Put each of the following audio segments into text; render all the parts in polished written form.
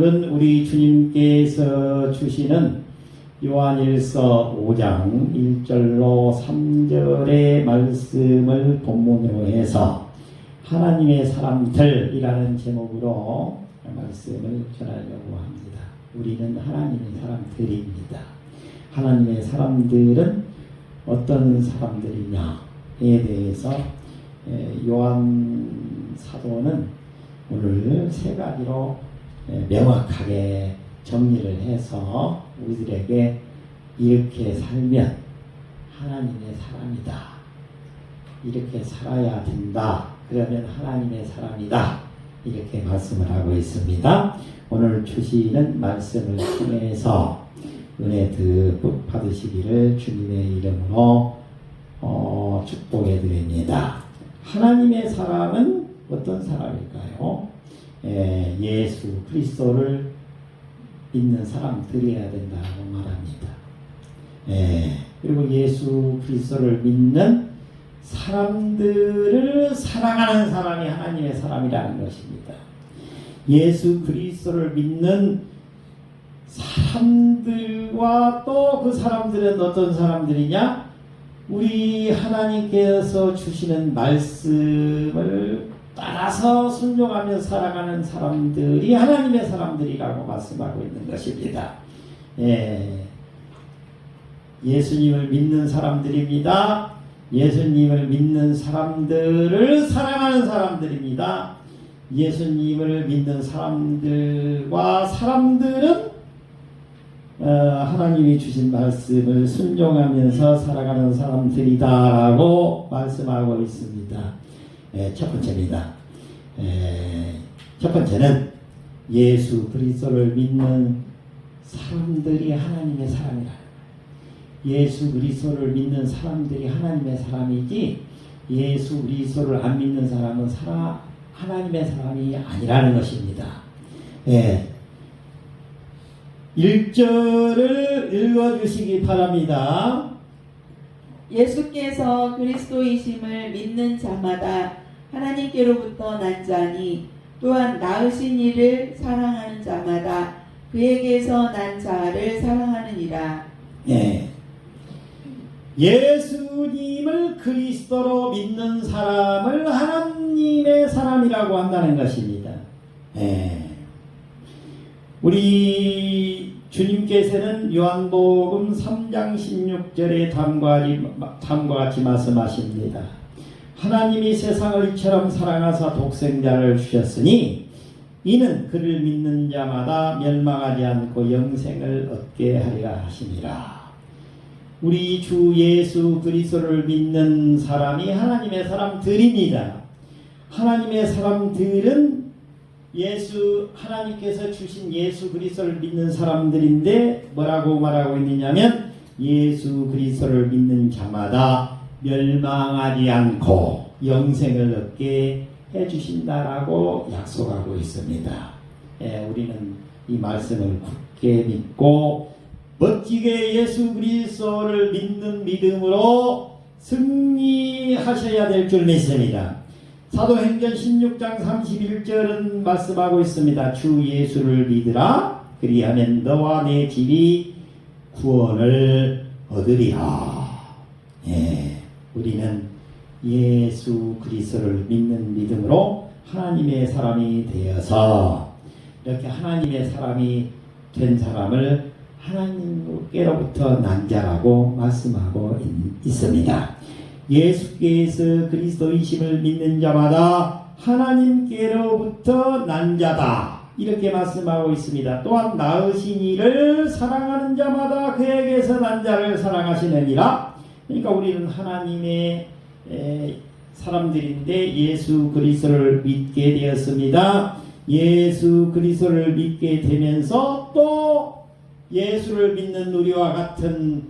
오늘은 우리 주님께서 주시는 요한일서 5장 1절로 3절의 말씀을 본문으로 해서 하나님의 사람들이라는 제목으로 말씀을 전하려고 합니다. 우리는 하나님의 사람들입니다. 하나님의 사람들은 어떤 사람들이냐에 대해서 요한 사도는 오늘 세 가지로 명확하게 정리를 해서 우리들에게 이렇게 살면 하나님의 사람이다, 이렇게 살아야 된다, 그러면 하나님의 사람이다, 이렇게 말씀을 하고 있습니다. 오늘 주시는 말씀을 통해서 은혜 듬뿍 받으시기를 주님의 이름으로 축복해 드립니다. 하나님의 사람은 어떤 사람일까요? 예수 그리스도를 믿는 사람들이어야 된다고 말합니다. 그리고 예수 그리스도를 믿는 사람들을 사랑하는 사람이 하나님의 사람이라는 것입니다. 예수 그리스도를 믿는 사람들과 또 그 사람들은 어떤 사람들이냐? 우리 하나님께서 주시는 말씀을 따라서 순종하며 살아가는 사람들이 하나님의 사람들이라고 말씀하고 있는 것입니다. 예수님을 믿는 사람들입니다. 예수님을 믿는 사람들을 사랑하는 사람들입니다. 예수님을 믿는 사람들과 사람들은 하나님이 주신 말씀을 순종하면서 살아가는 사람들이다라고 말씀하고 있습니다. 첫 번째입니다. 첫 번째는 예수 그리스도를 믿는 사람들이 하나님의 사람이라. 예수 그리스도를 믿는 사람들이 하나님의 사람이지 예수 그리스도를 안 믿는 사람은 하나님의 사람이 아니라는 것입니다. 1절을 읽어주시기 바랍니다. 예수께서 그리스도이심을 믿는 자마다 하나님께로부터 난 자니 또한 낳으신 이를 사랑하는 자마다 그에게서 난 자를 사랑하느니라. 예수님을 그리스도로 믿는 사람을 하나님의 사람이라고 한다는 것입니다. 우리 주님께서는 요한복음 3장 16절에 다음과 같이 말씀하십니다. 하나님이 세상을 이처럼 사랑하사 독생자를 주셨으니 이는 그를 믿는 자마다 멸망하지 않고 영생을 얻게 하리라 하시니라. 우리 주 예수 그리스도를 믿는 사람이 하나님의 사람들입니다. 하나님의 사람들은 하나님께서 주신 예수 그리스도를 믿는 사람들인데 뭐라고 말하고 있느냐면 예수 그리스도를 믿는 자마다 멸망하지 않고 영생을 얻게 해주신다라고 약속하고 있습니다. 우리는 이 말씀을 굳게 믿고 멋지게 예수 그리스도를 믿는 믿음으로 승리하셔야 될 줄 믿습니다. 사도행전 16장 31절은 말씀하고 있습니다. 주 예수를 믿으라. 그리하면 너와 내 집이 구원을 얻으리라. 우리는 예수 그리스도를 믿는 믿음으로 하나님의 사람이 되어서 이렇게 하나님의 사람이 된 사람을 하나님께로부터 난 자라고 말씀하고 있습니다. 예수께서 그리스도이심을 믿는 자마다 하나님께로부터 난 자다, 이렇게 말씀하고 있습니다. 또한 낳으신 이를 사랑하는 자마다 그에게서 난 자를 사랑하시느니라. 그러니까 우리는 하나님의 사람들인데 예수 그리스도를 믿게 되었습니다. 예수 그리스도를 믿게 되면서 또 예수를 믿는 우리와 같은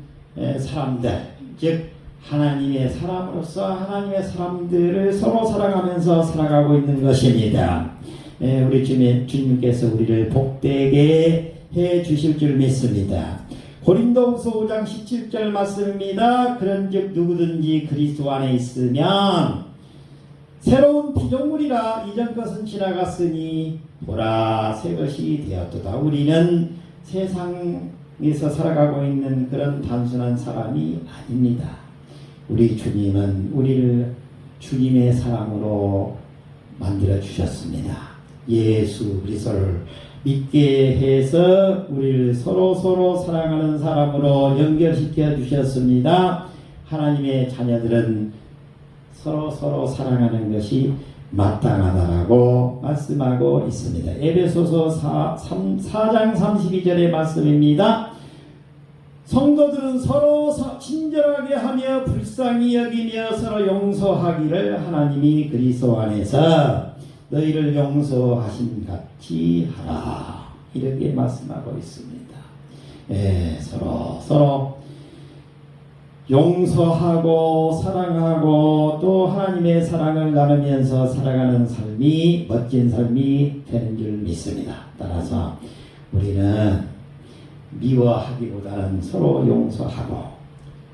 사람들, 즉 하나님의 사람으로서 하나님의 사람들을 서로 사랑하면서 살아가고 있는 것입니다. 우리 주님께서 우리를 복되게 해 주실 줄 믿습니다. 고린도후서 5장 17절 말씀입니다. 그런즉 누구든지 그리스도 안에 있으면 새로운 피조물이라 이전 것은 지나갔으니 보라 새 것이 되었도다. 우리는 세상에서 살아가고 있는 그런 단순한 사람이 아닙니다. 우리 주님은 우리를 주님의 사람으로 만들어 주셨습니다. 예수 그리스도를 믿게 해서 우리를 서로 사랑하는 사람으로 연결시켜 주셨습니다. 하나님의 자녀들은 서로 사랑하는 것이 마땅하다라고 말씀하고 있습니다. 에베소서 4장 32절의 말씀입니다. 성도들은 서로 친절하게 하며 불쌍히 여기며 서로 용서하기를 하나님이 그리스도 안에서 너희를 용서하신 같이 하라. 이렇게 말씀하고 있습니다. 서로 용서하고 사랑하고 또 하나님의 사랑을 나누면서 살아가는 삶이 멋진 삶이 되는 줄 믿습니다. 따라서 우리는 미워하기보다는 서로 용서하고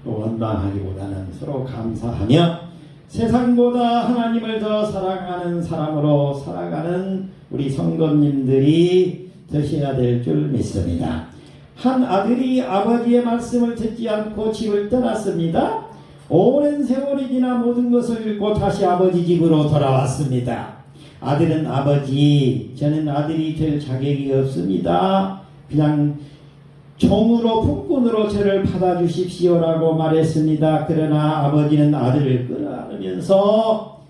또 원망하기보다는 서로 감사하며 세상보다 하나님을 더 사랑하는 사람으로 살아가는 우리 성도님들이 되셔야 될 줄 믿습니다. 한 아들이 아버지의 말씀을 듣지 않고 집을 떠났습니다. 오랜 세월이 지나 모든 것을 잃고 다시 아버지 집으로 돌아왔습니다. 아들은 아버지, 저는 아들이 될 자격이 없습니다. 그냥 종으로 품꾼으로 저를 받아주십시오라고 말했습니다. 그러나 아버지는 아들을 끌어안으면서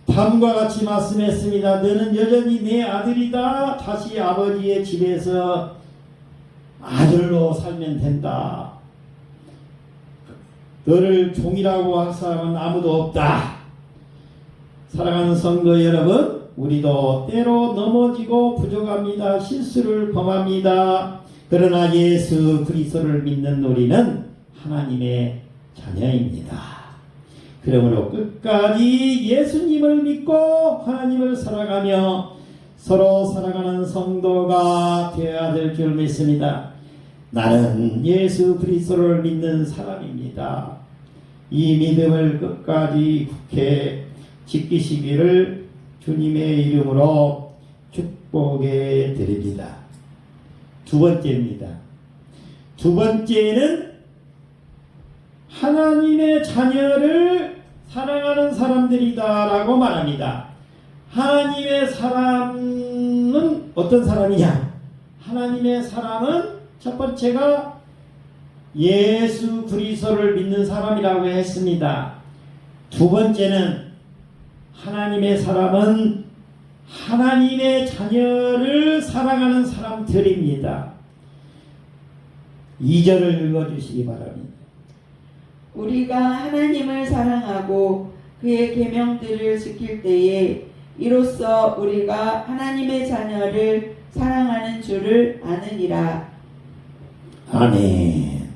다음과 같이 말씀했습니다. 너는 여전히 내 아들이다. 다시 아버지의 집에서 아들로 살면 된다. 너를 종이라고 할 사람은 아무도 없다. 사랑하는 성도 여러분, 우리도 때로 넘어지고 부족합니다. 실수를 범합니다. 그러나 예수 그리스도를 믿는 우리는 하나님의 자녀입니다. 그러므로 끝까지 예수님을 믿고 하나님을 사랑하며 서로 사랑하는 성도가 되어야 될 줄 믿습니다. 나는 예수 그리스도를 믿는 사람입니다. 이 믿음을 끝까지 굳게 지키시기를 주님의 이름으로 축복해 드립니다. 두 번째입니다. 두 번째는 하나님의 자녀를 사랑하는 사람들이다라고 말합니다. 하나님의 사람은 어떤 사람이냐? 하나님의 사람은 첫 번째가 예수 그리스도를 믿는 사람이라고 했습니다. 두 번째는 하나님의 사람은 하나님의 자녀를 사랑하는 사람들입니다. 2절을 읽어주시기 바랍니다. 우리가 하나님을 사랑하고 그의 계명들을 지킬 때에 이로써 우리가 하나님의 자녀를 사랑하는 줄을 아느니라. 아멘.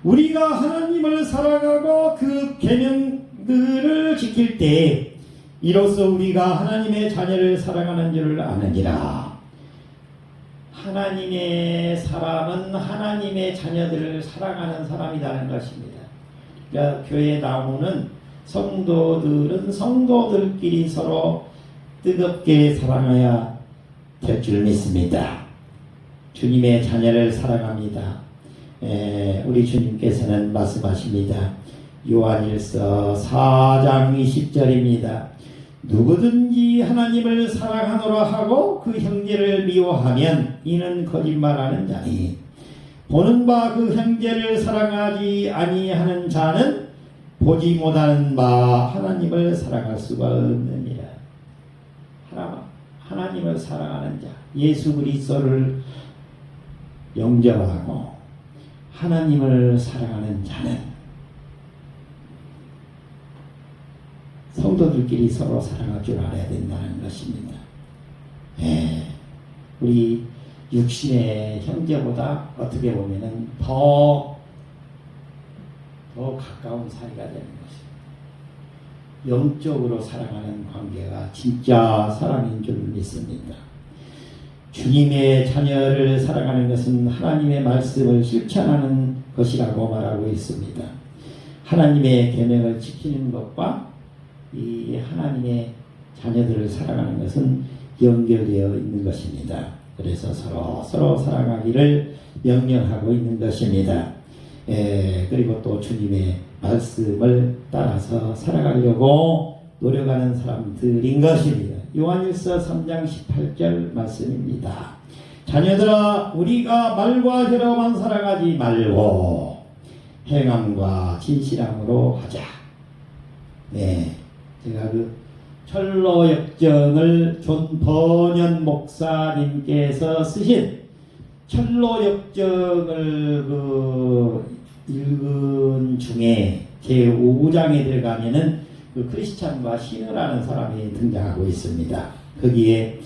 우리가 하나님을 사랑하고 그 계명들을 지킬 때 이로써 우리가 하나님의 자녀를 사랑하는 줄을 아느니라. 하나님의 사람은 하나님의 자녀들을 사랑하는 사람이라는 것입니다. 그러니까 교회 나오는 성도들은 성도들끼리 서로 뜨겁게 사랑해야 될 줄 믿습니다. 주님의 자녀를 사랑합니다. 우리 주님께서는 말씀하십니다. 요한일서 4장 20절입니다. 누구든지 하나님을 사랑하노라 하고 그 형제를 미워하면 이는 거짓말하는 자니 보는 바 그 형제를 사랑하지 아니하는 자는 보지 못하는 바 하나님을 사랑할 수가 없느니라. 하나님을 사랑하는 자, 예수 그리스도를 영접하고 하나님을 사랑하는 자는 성도들끼리 서로 사랑할 줄 알아야 된다는 것입니다. 우리 육신의 형제보다 어떻게 보면은 더 가까운 사이가 되는 것입니다. 영적으로 사랑하는 관계가 진짜 사랑인 줄 믿습니다. 주님의 자녀를 사랑하는 것은 하나님의 말씀을 실천하는 것이라고 말하고 있습니다. 하나님의 계명을 지키는 것과 이 하나님의 자녀들을 사랑하는 것은 연결되어 있는 것입니다. 그래서 서로 사랑하기를 명령하고 있는 것입니다. 그리고 또 주님의 말씀을 따라서 살아가려고 노력하는 사람들인 것입니다. 요한일서 3장 18절 말씀입니다. 자녀들아, 우리가 말과 혀로만 살아가지 말고 행함과 진실함으로 하자. 제가 그 철로역정을 존 버년 목사님께서 쓰신 철로역정을 읽은 중에 제5장에 들어가면은 그 크리스찬과 신우라는 사람이 등장하고 있습니다. 거기에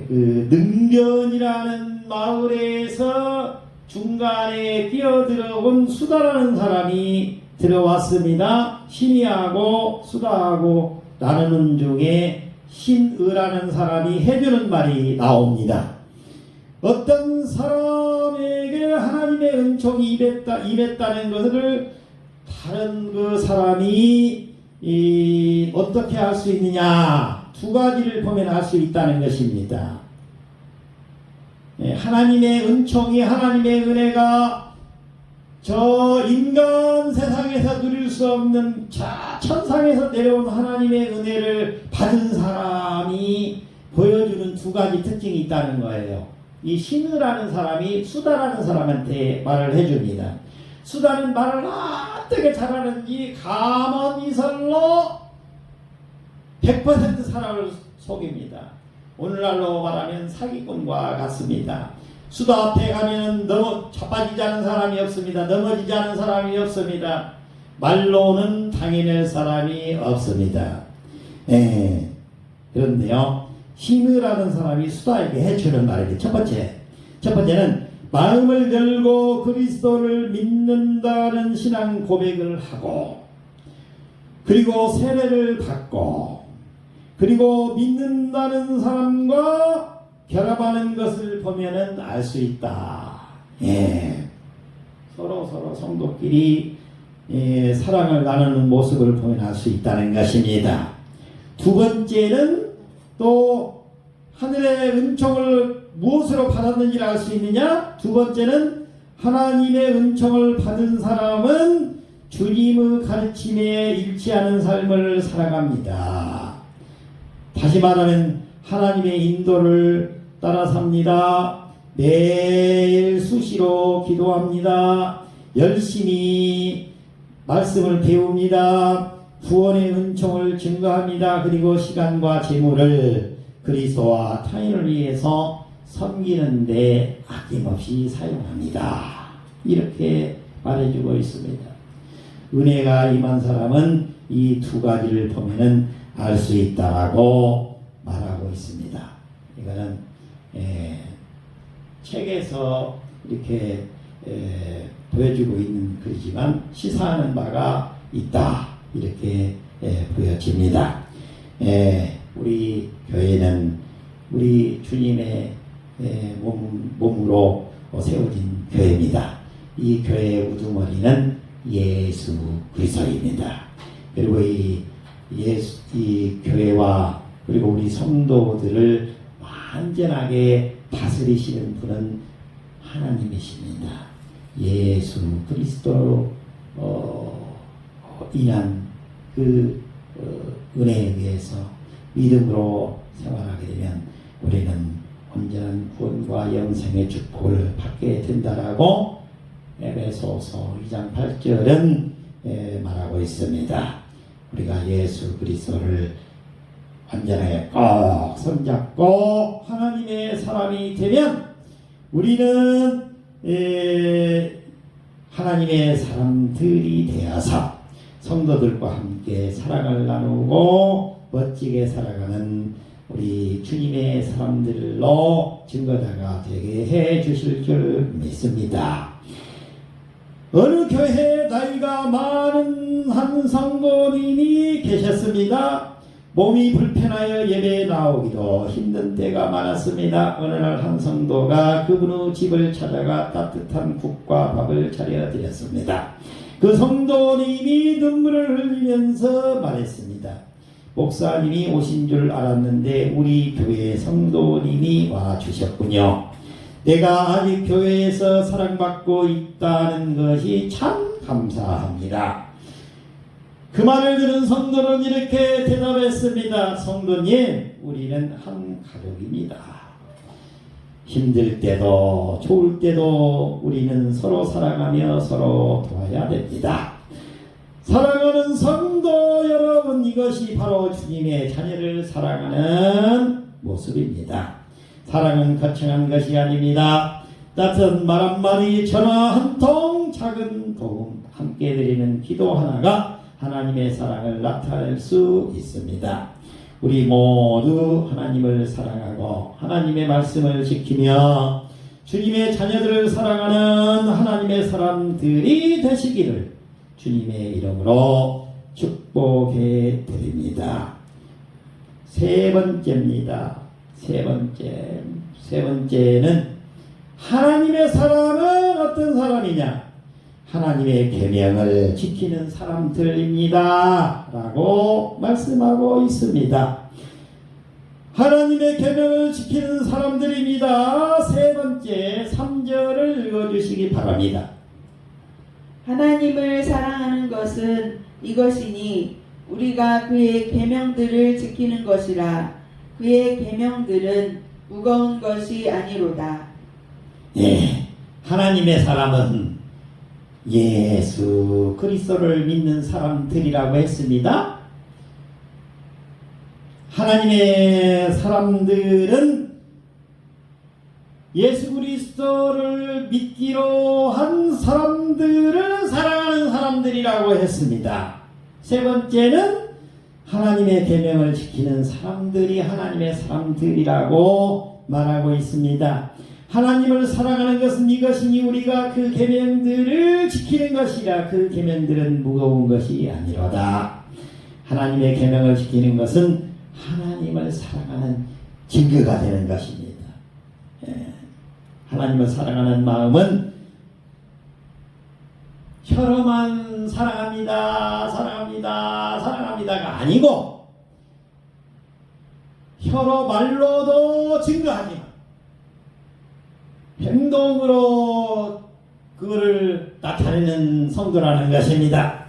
그 능변이라는 마을에서 중간에 끼어들어온 수다라는 사람이 들어왔습니다. 신이하고 수다하고 나누는 중에 신의라는 사람이 해주는 말이 나옵니다. 어떤 사람에게 하나님의 은총이 임했다는 것을 다른 그 사람이 어떻게 할 수 있느냐, 두 가지를 보면 알 수 있다는 것입니다. 하나님의 은총이, 하나님의 은혜가 저 인간 세상에서 누릴 수 없는 천상에서 내려온 하나님의 은혜를 받은 사람이 보여주는 두 가지 특징이 있다는 거예요. 이 신우라는 사람이 수다라는 사람한테 말을 해줍니다. 수다는 말을 어떻게 잘하는지 가만히설로 100% 사람을 속입니다. 오늘날로 말하면 사기꾼과 같습니다. 수다 앞에 가면 자빠지지 않은 사람이 없습니다. 넘어지지 않은 사람이 없습니다. 말로는 당해낼 사람이 없습니다. 그런데요, 신우라는 사람이 수다에게 해주는 말입니다. 첫 번째는 마음을 열고 그리스도를 믿는다는 신앙 고백을 하고, 그리고 세례를 받고, 그리고 믿는다는 사람과 결합하는 것을 보면은 알 수 있다. 서로 성도끼리 사랑을 나누는 모습을 보면 알 수 있다는 것입니다. 두 번째는 또 하늘의 은총을 무엇으로 받았는지를 알 수 있느냐? 두 번째는 하나님의 은총을 받은 사람은 주님의 가르침에 일치하는 삶을 살아갑니다. 다시 말하면 하나님의 인도를 따라 삽니다. 매일 수시로 기도합니다. 열심히 말씀을 배웁니다. 구원의 은총을 증거합니다. 그리고 시간과 재물을 그리스도와 타인을 위해서 섬기는데 아낌없이 사용합니다. 이렇게 말해주고 있습니다. 은혜가 임한 사람은 이 두 가지를 보면은 알 수 있다라고 말하고 있습니다. 이거는 책에서 이렇게 보여주고 있는 글이지만 시사하는 바가 있다, 이렇게 보여집니다. 우리 교회는 우리 주님의 몸으로 세워진 교회입니다. 이 교회의 우두머리는 예수 그리스도입니다. 그리고 이 교회와 그리고 우리 성도들을 완전하게 다스리시는 분은 하나님이십니다. 예수 그리스도로 인한 그 은혜에 의해서 믿음으로 생활하게 되면 우리는 온전한 구원과 영생의 축복을 받게 된다라고 에베소서 2장 8절은 말하고 있습니다. 우리가 예수 그리스도를 완전하게 꼭 손잡고 하나님의 사람이 되면 우리는 하나님의 사람들이 되어서 성도들과 함께 사랑을 나누고 멋지게 살아가는 우리 주님의 사람들로 증거자가 되게 해 주실 줄 믿습니다. 어느 교회에 나이가 많은 한 성도님이 계셨습니다. 몸이 불편하여 예배에 나오기도 힘든 때가 많았습니다. 어느 날 한 성도가 그분의 집을 찾아가 따뜻한 국과 밥을 차려드렸습니다. 그 성도님이 눈물을 흘리면서 말했습니다. 목사님이 오신 줄 알았는데 우리 교회 성도님이 와주셨군요. 내가 아직 교회에서 사랑받고 있다는 것이 참 감사합니다. 그 말을 들은 성도는 이렇게 대답했습니다. 성도님, 우리는 한 가족입니다. 힘들 때도 좋을 때도 우리는 서로 사랑하며 서로 도와야 됩니다. 사랑하는 성도 여러분, 이것이 바로 주님의 자녀를 사랑하는 모습입니다. 사랑은 거창한 것이 아닙니다. 따뜻한 말 한마디, 전화 한 통, 작은 도움, 함께 드리는 기도 하나가 하나님의 사랑을 나타낼 수 있습니다. 우리 모두 하나님을 사랑하고 하나님의 말씀을 지키며 주님의 자녀들을 사랑하는 하나님의 사람들이 되시기를 주님의 이름으로 축복해 드립니다. 세 번째입니다. 세 번째는 하나님의 사람은 어떤 사람이냐? 하나님의 계명을 지키는 사람들입니다. 라고 말씀하고 있습니다. 하나님의 계명을 지키는 사람들입니다. 세 번째 3절을 읽어주시기 바랍니다. 하나님을 사랑하는 것은 이것이니 우리가 그의 계명들을 지키는 것이라. 그의 계명들은 무거운 것이 아니로다. 예, 하나님의 사람은 예수 그리스도를 믿는 사람들이라고 했습니다. 하나님의 사람들은 예수 그리스도를 믿기로 한 사람들을 사랑하는 사람들이라고 했습니다. 세 번째는 하나님의 계명을 지키는 사람들이 하나님의 사람들이라고 말하고 있습니다. 하나님을 사랑하는 것은 이것이니 우리가 그 계명들을 지키는 것이라. 그 계명들은 무거운 것이 아니로다. 하나님의 계명을 지키는 것은 하나님을 사랑하는 증거가 되는 것입니다. 하나님을 사랑하는 마음은 혀로만 사랑합니다가 아니고 혀로 말로도 증거하지만 행동으로 그거를 나타내는 성도라는 것입니다.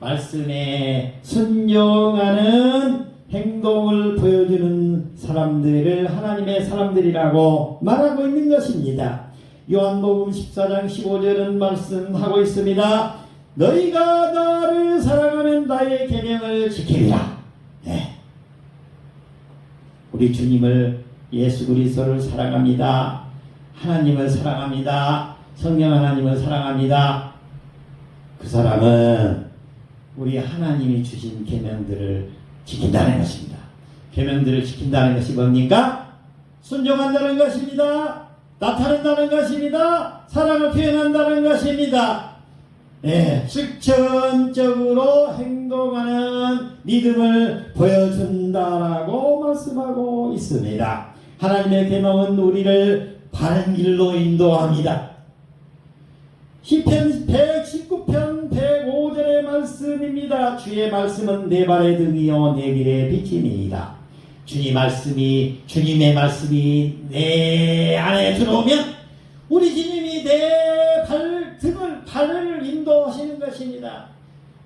말씀에 순종하는 행동을 보여주는 사람들을 하나님의 사람들이라고 말하고 있는 것입니다. 요한복음 14장 15절은 말씀하고 있습니다. 너희가 나를 사랑하면 나의 계명을 지키리라. 네. 우리 주님을 예수 그리스도를 사랑합니다. 하나님을 사랑합니다. 성령 하나님을 사랑합니다. 그 사람은 우리 하나님이 주신 계명들을 지킨다는 것입니다. 계명들을 지킨다는 것이 뭡니까? 순종한다는 것입니다. 나타낸다는 것입니다. 사랑을 표현한다는 것입니다. 네, 실천적으로 행동하는 믿음을 보여준다라고 말씀하고 있습니다. 하나님의 계명은 우리를 바른 길로 인도합니다. 시편 119편 105절의 말씀입니다. 주의 말씀은 내 발의 등이요 내 길의 빛이니이다. 주님의 말씀이 내 안에 들어오면 우리 주님이 내 발을 인도하시는 것입니다.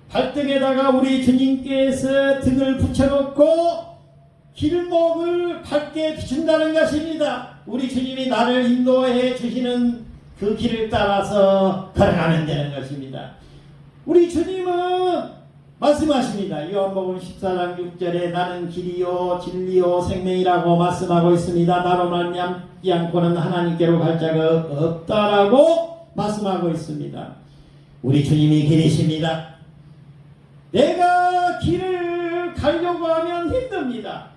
발등에다가 우리 주님께서 등을 붙여놓고 길목을 밝게 비춘다는 것입니다. 우리 주님이 나를 인도해 주시는 그 길을 따라서 걸어가면 되는 것입니다. 우리 주님은 말씀하십니다. 요한복음 14장 6절에 나는 길이요 진리요 생명이라고 말씀하고 있습니다. 나로 말미암지 않고는 하나님께로 갈 자가 없다라고 말씀하고 있습니다. 우리 주님이 길이십니다. 내가 길을 가려고 하면 힘듭니다.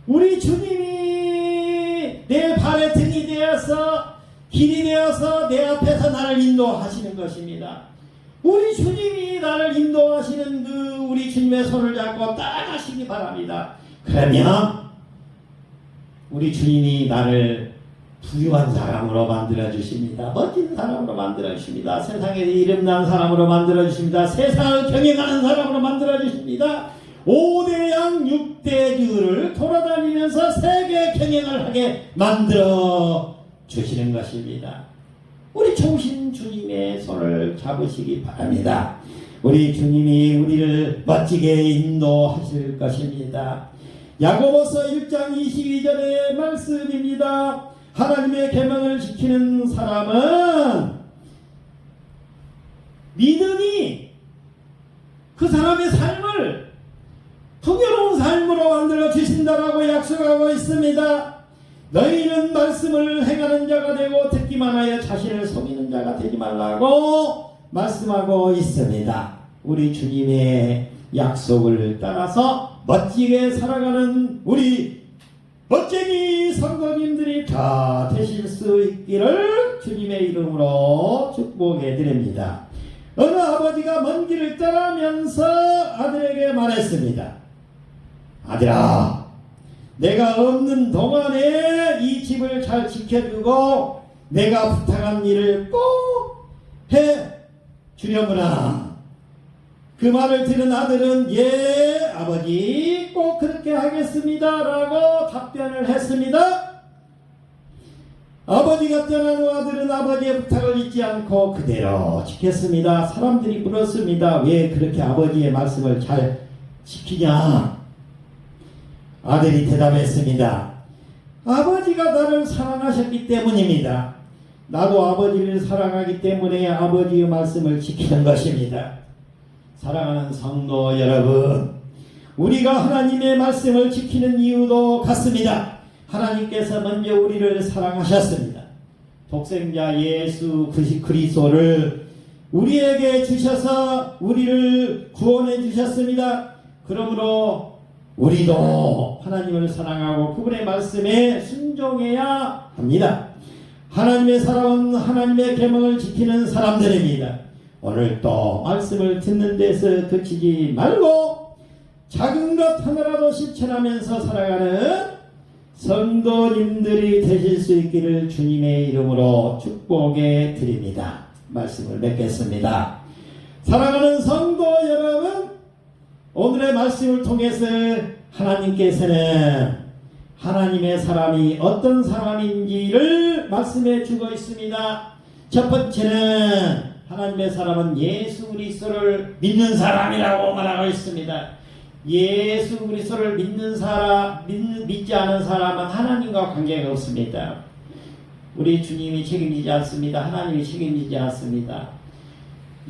우리 주님이 내 발의 등이 되어서 길이 되어서 내 앞에서 나를 인도하시는 것입니다. 우리 주님이 나를 인도하시는 그 우리 주님의 손을 잡고 따라가시기 바랍니다. 그러면 우리 주님이 나를 부유한 사람으로 만들어 주십니다. 멋진 사람으로 만들어 주십니다. 세상에 이름난 사람으로 만들어 주십니다. 세상을 경영하는 사람으로 만들어 주십니다. 5대양 6대주를 돌아다니면서 세계 경영을 하게 만들어 주시는 것입니다. 우리 좋으신 주님의 손을 잡으시기 바랍니다. 우리 주님이 우리를 멋지게 인도하실 것입니다. 야고보서 1장 22절의 말씀입니다. 하나님의 계명을 지키는 사람은 믿음이 그 사람의 삶을 풍요로운 삶으로 만들어 주신다라고 약속하고 있습니다. 너희는 말씀을 행하는 자가 되고 듣기만 하여 자신을 속이는 자가 되지 말라고 말씀하고 있습니다. 우리 주님의 약속을 따라서 멋지게 살아가는 우리 멋쟁이 성도님들이 다 되실 수 있기를 주님의 이름으로 축복해 드립니다. 어느 아버지가 먼 길을 떠나면서 아들에게 말했습니다. 아들아, 내가 없는 동안에 이 집을 잘 지켜주고 내가 부탁한 일을 꼭 해주려구나. 그 말을 들은 아들은 예 아버지 꼭 그렇게 하겠습니다 라고 답변을 했습니다. 아버지가 떠난 후 아들은 아버지의 부탁을 잊지 않고 그대로 지켰습니다. 사람들이 물었습니다. 왜 그렇게 아버지의 말씀을 잘 지키냐? 아들이 대답했습니다. 아버지가 나를 사랑하셨기 때문입니다. 나도 아버지를 사랑하기 때문에 아버지의 말씀을 지키는 것입니다. 사랑하는 성도 여러분, 우리가 하나님의 말씀을 지키는 이유도 같습니다. 하나님께서 먼저 우리를 사랑하셨습니다. 독생자 예수 그리스도를 우리에게 주셔서 우리를 구원해 주셨습니다. 그러므로 우리도 하나님을 사랑하고 그분의 말씀에 순종해야 합니다. 하나님의 사람은 하나님의 계명을 지키는 사람들입니다. 오늘 또 말씀을 듣는 데서 그치지 말고 작은 것 하나라도 실천하면서 살아가는 성도님들이 되실 수 있기를 주님의 이름으로 축복해 드립니다. 말씀을 맺겠습니다. 사랑하는 성도 여러분, 오늘의 말씀을 통해서 하나님께서는 하나님의 사람이 어떤 사람인지를 말씀해 주고 있습니다. 첫 번째는 하나님의 사람은 예수 그리스도를 믿는 사람이라고 말하고 있습니다. 예수 그리스도를 믿지 않은 사람은 하나님과 관계가 없습니다. 우리 주님이 책임지지 않습니다. 하나님이 책임지지 않습니다.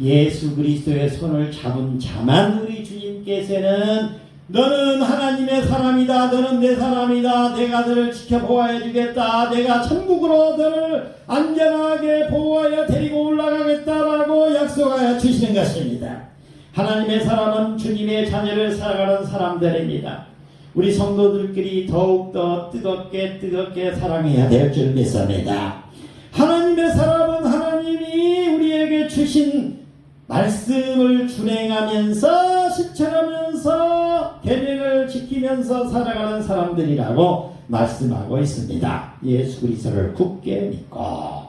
예수 그리스도의 손을 잡은 자만 우리 주님께서는 너는 하나님의 사람이다. 너는 내 사람이다. 내가 너를 지켜보아야 주겠다. 내가 천국으로 너를 안전하게 보호하여 데리고 올라가겠다라고 약속하여 주시는 것입니다. 하나님의 사람은 주님의 자녀를 사랑하는 사람들입니다. 우리 성도들끼리 더욱더 뜨겁게 사랑해야 될 줄 믿습니다. 하나님의 사람은 하나님이 우리에게 주신 말씀을 준행하면서 실천하면서 계명을 지키면서 살아가는 사람들이라고 말씀하고 있습니다. 예수 그리스도를 굳게 믿고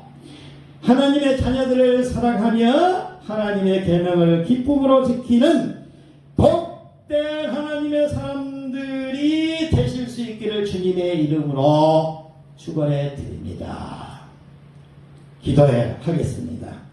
하나님의 자녀들을 사랑하며 하나님의 계명을 기쁨으로 지키는 복된 하나님의 사람들이 되실 수 있기를 주님의 이름으로 축원해 드립니다. 기도하겠습니다.